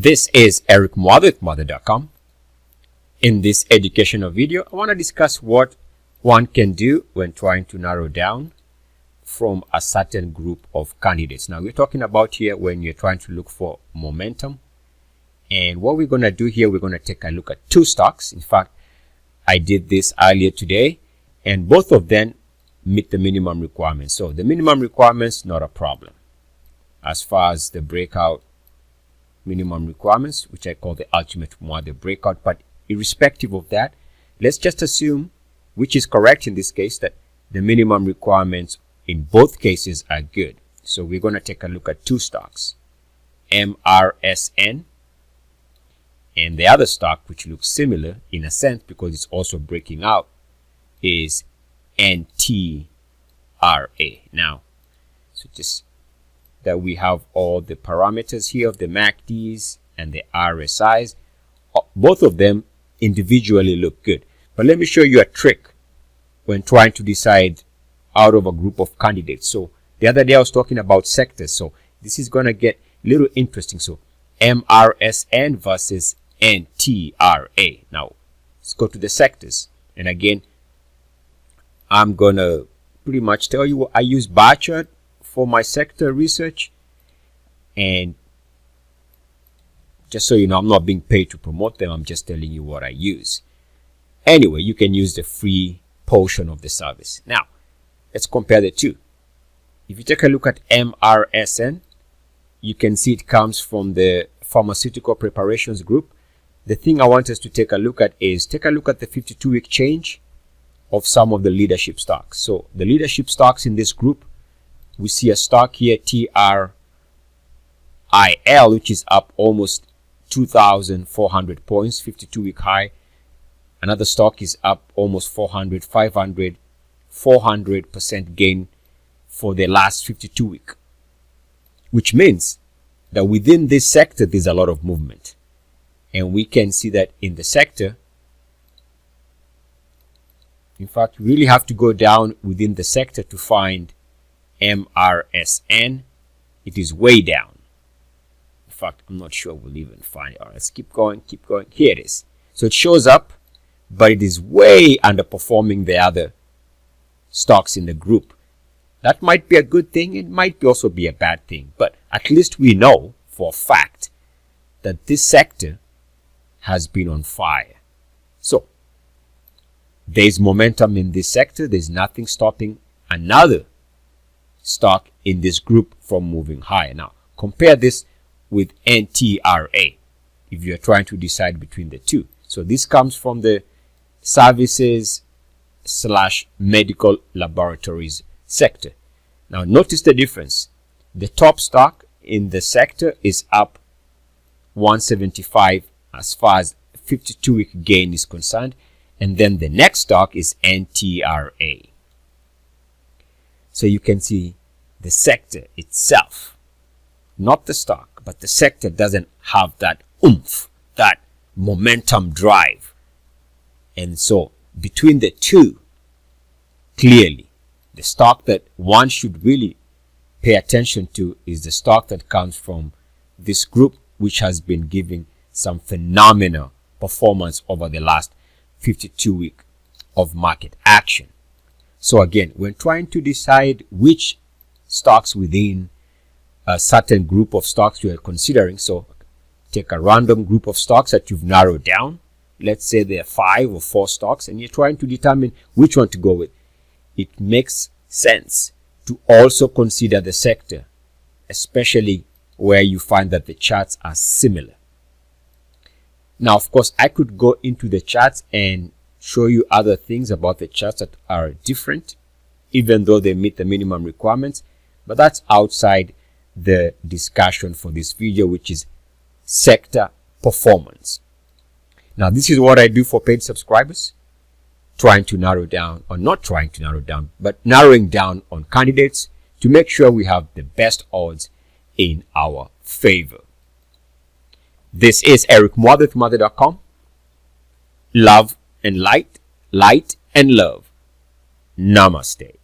This is Eric Muathe with Muathe.com. In this educational video, I want to discuss what one can do when trying to narrow down from a certain group of candidates. Now, we're talking about here when you're trying to look for momentum. And what we're going to do here, we're going to take a look at two stocks. In fact, I did this earlier today, and both of them meet the minimum requirements. So the minimum requirements, not a problem. As far as the breakout minimum requirements, which I call the ultimate Muathe breakout. But irrespective of that, let's just assume, which is correct in this case, that the minimum requirements in both cases are good. So we're going to take a look at two stocks, MRSN, and the other stock, which looks similar in a sense because it's also breaking out, is NTRA. Now, so just that we have all the parameters here of the MACDs and the RSIs. Both of them individually look good. But let me show you a trick when trying to decide out of a group of candidates. So the other day I was talking about sectors. So this is going to get a little interesting. So MRSN versus NTRA. Now let's go to the sectors. And again, I'm going to pretty much tell you I use bar chart for my sector research, and just so you know, I'm not being paid to promote them, I'm just telling you what I use. Anyway, you can use the free portion of the service. Now let's compare the two. If you take a look at MRSN, you can see it comes from the pharmaceutical preparations group. The thing I want us to take a look at is take a look at the 52-week change of some of the leadership stocks. So the leadership stocks in this group, we see a stock here, TRIL, which is up almost 2,400 points, 52-week high. Another stock is up almost 400, 500, 400% gain for the last 52-week, which means that within this sector, there's a lot of movement. And we can see that in the sector. In fact, you really have to go down within the sector to find MRSN. It is way down. In fact, I'm not sure we'll even find it. All right, let's keep going, keep going. Here it is. So it shows up, but it is way underperforming the other stocks in the group. That might be a good thing. It might also be a bad thing. But at least we know for a fact that this sector has been on fire. So there's momentum in this sector. There's nothing stopping another stock in this group from moving higher. Now, compare this with NTRA if you're trying to decide between the two. So this comes from the services/medical laboratories sector. Now, notice the difference. The top stock in the sector is up 175 as far as 52-week gain is concerned. And then the next stock is NTRA. So you can see the sector itself, not the stock, but the sector doesn't have that oomph, that momentum drive. And so between the two, clearly, the stock that one should really pay attention to is the stock that comes from this group, which has been giving some phenomenal performance over the last 52-week of market action. So again, when trying to decide which stocks within a certain group of stocks you are considering, so take a random group of stocks that you've narrowed down. Let's say there are 5 or 4 stocks and you're trying to determine which one to go with. It makes sense to also consider the sector, especially where you find that the charts are similar. Now, of course, I could go into the charts and show you other things about the charts that are different, even though they meet the minimum requirements. But that's outside the discussion for this video, which is sector performance. Now, this is what I do for paid subscribers, trying to narrow down, or not trying to narrow down, but narrowing down on candidates to make sure we have the best odds in our favor. This is Eric Muathe with Muathe.com. Love and light, light and love. Namaste.